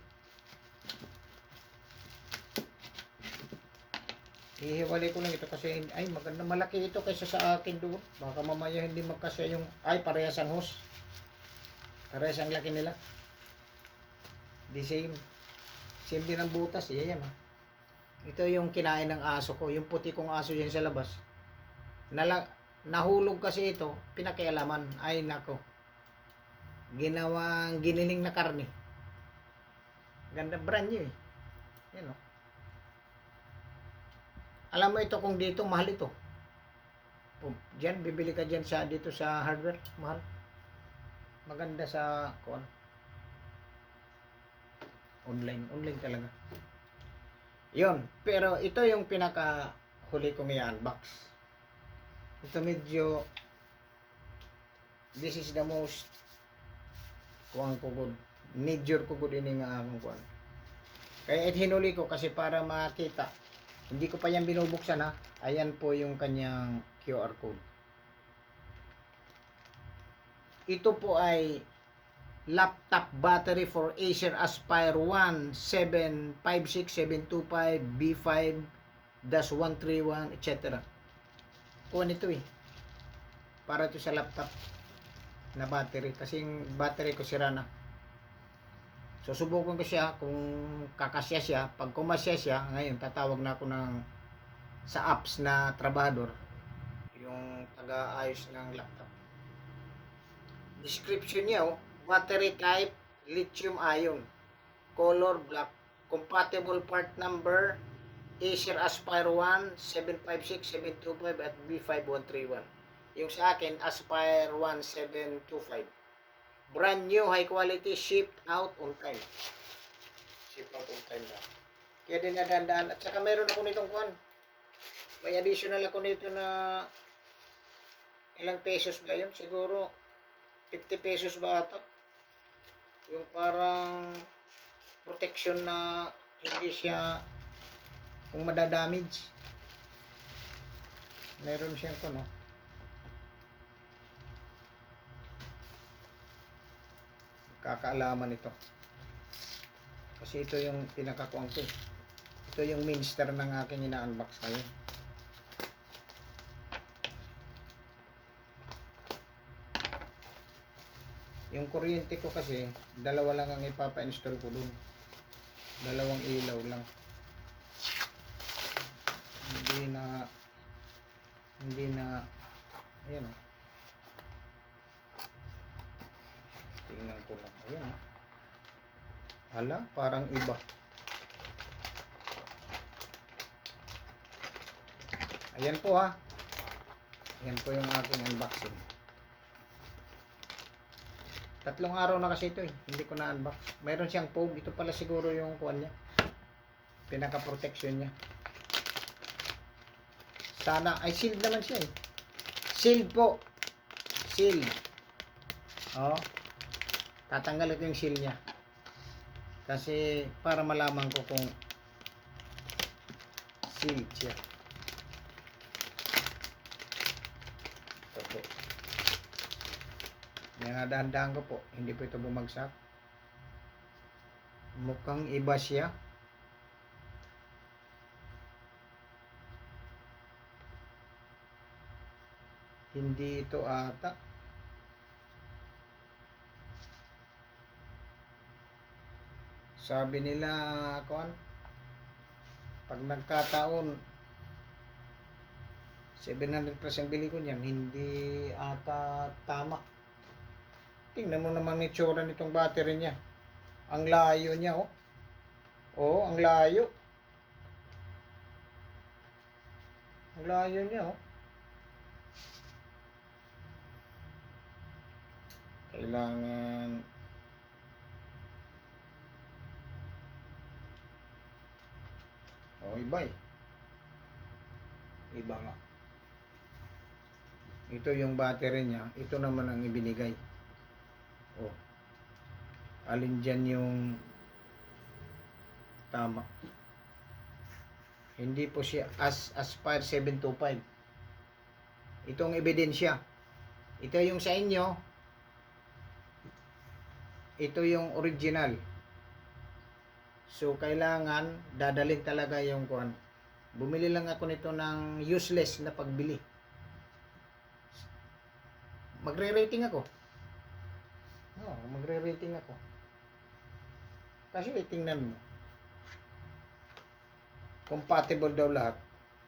Ihiwalay ko lang ito kasi ay maganda, malaki ito kaysa sa akin doon. Baka mamaya hindi magkasya yung ay parehas ang hose. Parehas ang laki nila. The same. Same din ang butas. Yan ha. Ito yung kinain ng aso ko. Yung puti kong aso yan sa labas. Nahulog kasi ito. Pinakialaman. Ay nako. Ginawang giniling na karne. Ganda brand new eh. Yan o. Alam mo ito kung dito, mahal ito. Diyan, bibili ka dyan sa, dito sa hardware. Mahal. Maganda sa, kuan. Online talaga. Yon, pero ito yung pinaka huli kong i-unbox. Ito medyo, this is the most, kuang kugod. Major kugod ini nga akong kuan. Kaya hinuli ko kasi para makita. Hindi ko pa yan binubuksan ha. Ayan po yung kanyang QR code. Ito po ay laptop battery for Acer Aspire 1 756725 B5-131 etc. Kuha nito eh. Para ito sa laptop na battery. Kasi yung battery ko sira na. So, subukan ko siya kung kakasya siya. Pag kumasya siya, ngayon, tatawag na ako sa apps na trabador. Yung taga-ayos ng laptop. Description niya, battery type, lithium ion. Color, black. Compatible part number, Acer Aspire 1, 756725 at B5131. Yung sa akin, Aspire 1725. Brand new, high quality, shipped out on time. Shipped out on time na. Kaya din nadandaan. At saka meron ako nitong kuhan. May additional ako nito na ilang pesos ba yun? Siguro 50 pesos ba ata? Yung parang protection na hindi siya kung madadamage. Meron siyang ko, no? Kakaalaman ito. Kasi ito yung pinakakuang ko. Ito yung minster ng aking ina-unbox ngayon. Yung kuryente ko kasi, dalawa lang ang ipapa-install ko dun. Dalawang ilaw lang. Hindi na, ayan o. Tingnan ko lang. Ayan o. Hala, parang iba. Ayan po ha. Ayan po yung aking unboxing. 3 araw na kasi ito eh. Hindi ko na-unbox. Mayroon siyang foam. Ito pala siguro yung kuwan niya. Pinaka-protection niya. Sana, ay sealed naman siya eh. Sealed po. Sealed. Oh. Tatanggal ito yung seal niya. Kasi para malaman ko kung sealed siya. Ito po. Dahan-dahan ko po. Hindi po ito bumagsak. Mukhang iba siya. Hindi ito ata. Sabi nila, kuan, pag nagkataon 700 plus ang bili ko niyan, hindi ata tama. Tingnan mo naman yung itsura nitong battery niya. Ang layo niya, oh. Oh, ang layo. Ang layo niya, oh. Kailangan iba eh. Iba nga. Ito yung battery niya. Ito naman ang ibinigay. Oh. Alin dyan yung tama. Hindi po siya Aspire 725. Itong ebidensya. Ito yung sa inyo. Ito yung original. So, kailangan dadalhin talaga yung kuan. Bumili lang ako nito ng useless na pagbili. Magre-rating ako. Magre-rating ako. Kasi tingnan mo. Compatible daw lahat.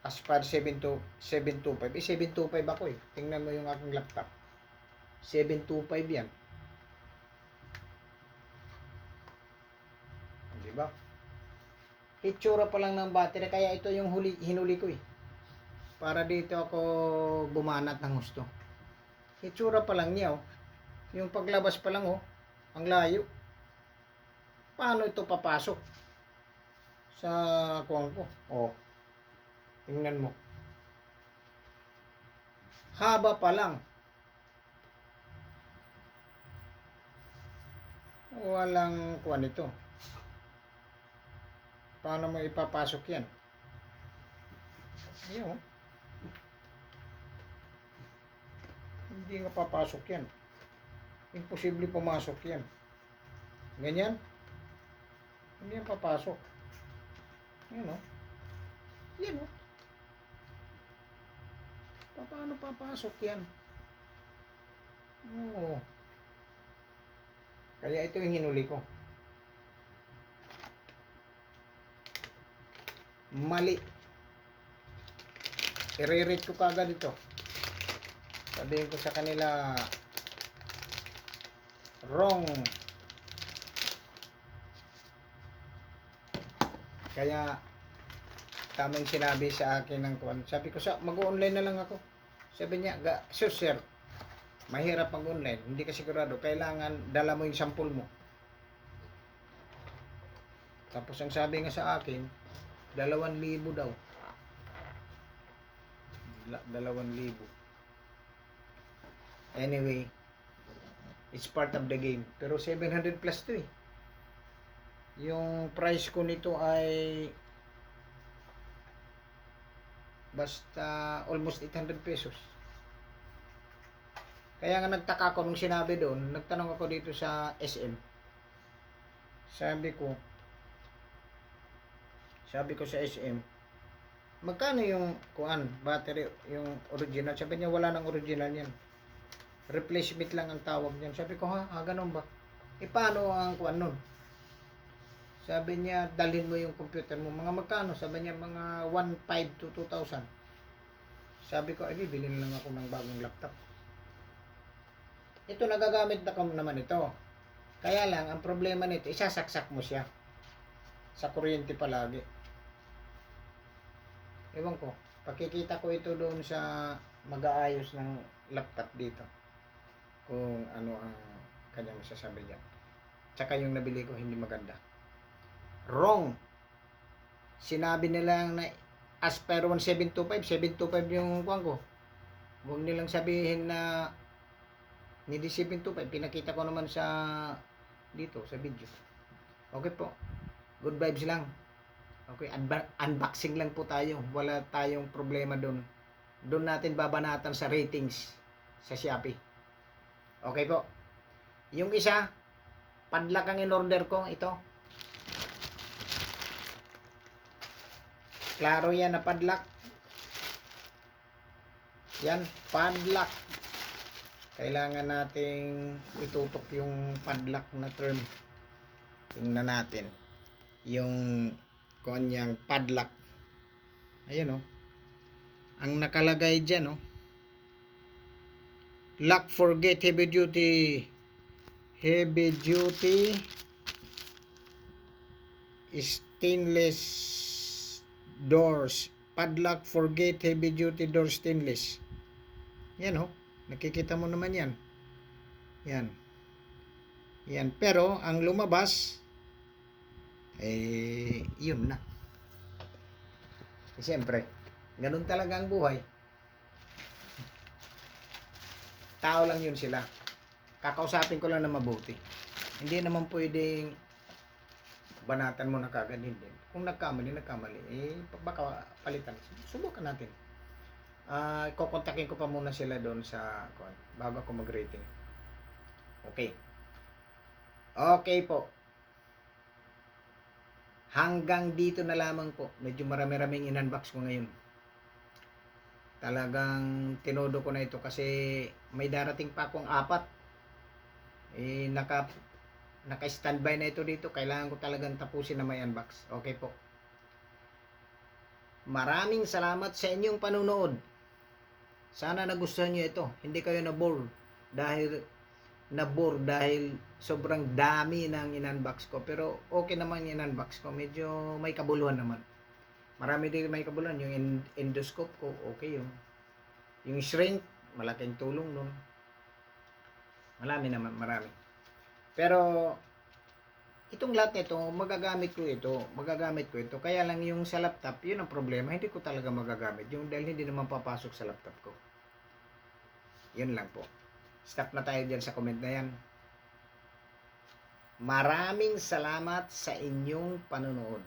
Aspire 725. 725 ako eh. Tingnan mo yung aking laptop. 725 yan. Diba? Itsura pa lang ng battery. Kaya ito yung hinuli ko eh. Para dito ako bumanat ng gusto. Itsura pa lang niya oh. Yung paglabas pa lang oh. Ang layo. Paano ito papasok? Sa kuwang ko. Oh. Tingnan mo. Haba pa lang. Walang kuwan ito. Paano mo ipapasok yan? Ayun. Hindi nga papasok yan. Imposible pumasok yan. Ganyan. Hindi yan papasok. Yan o. Yan o. Paano papasok yan? Oo. Kaya ito yung hinuli ko. Mali. I-rate ko kagad ito. Sabihin ko sa kanila, wrong. Kaya tamang sinabi sa akin ng kuwan. Sabi ko, mag-online na lang ako. Sabi niya, sir, mahirap mag-online. Hindi ka sigurado. Kailangan dala mo yung sample mo. Tapos ang sabi nga sa akin, 2,000 daw. 2,000. Anyway, it's part of the game. Pero 700 plus to eh. Yung price ko nito ay basta almost 800 pesos. Kaya nga nagtaka ko nung sinabi doon, nagtanong ako dito sa SM. Sabi ko sa SM, magkano yung kuan, battery, yung original? Sabi niya, wala nang original yan. Replacement lang ang tawag niyan. Sabi ko, ganun ba? Paano ang kuan nun? Sabi niya, dalhin mo yung computer mo. Mga magkano? Sabi niya, mga 1,500 to 2,000. Sabi ko, bilhin lang ako ng bagong laptop. Ito, nagagamit na naman ito. Kaya lang, ang problema nito, isasaksak mo siya. Sa kuryente palagi. Ewan ko, pakikita ko ito doon sa mag-aayos ng laptop dito. Kung ano ang kanyang masasabi dyan. Tsaka yung nabili ko, hindi maganda. Wrong. Sinabi nila na Aspire 1725, 725 yung kuwan ko. Huwag nilang sabihin na hindi 725. Pinakita ko naman sa dito, sa video. Okay po. Good vibes lang. Okay, unboxing lang po tayo. Wala tayong problema doon. Doon natin babanatan sa ratings sa Shopee. Okay po. Yung isa, padlock ang in-order ko. Ito. Klaro yan na padlock. Yan, padlock. Kailangan nating itutok yung padlock na term. Tingnan natin. Yung kanyang padlock. Ayan o. Ang nakalagay dyan o. Lock forget heavy duty stainless doors. Padlock forget heavy duty door stainless. Yan o. Nakikita mo naman yan. Yan. Yan. Pero ang lumabas yun na. Siyempre, ganun talaga ang buhay. Tao lang yun sila. Kakausapin ko lang na mabuti. Hindi naman pwedeng banatan mo na kagad hindi. Kung nagkamali, baka palitan. Subukan natin. Kukontakin ko pa muna sila doon sa bago ako mag-rating. Okay. Okay po. Hanggang dito na lamang po. Medyo marami-raming in-unbox ko ngayon. Talagang tinodo ko na ito kasi may darating pa akong 4. Naka-standby na ito dito. Kailangan ko talagang tapusin na may unbox. Okay po. Maraming salamat sa inyong panunood. Sana nagustuhan nyo ito. Hindi kayo na-bore dahil sobrang dami ng in-unbox ko. Pero okay naman yung in-unbox ko. Medyo may kabuluhan naman. Marami din may kabuluhan. Yung endoscope ko, okay yun. Yung shrink, malaking tulong nun. Marami. Pero itong lahat nito, magagamit ko ito. Kaya lang yung sa laptop, yun ang problema. Hindi ko talaga magagamit. Yung dahil hindi naman papasok sa laptop ko. Yun lang po. Stop na tayo dyan sa comment na yan. Maraming salamat sa inyong panonood.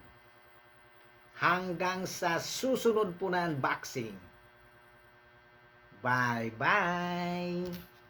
Hanggang sa susunod po na unboxing. Bye-bye!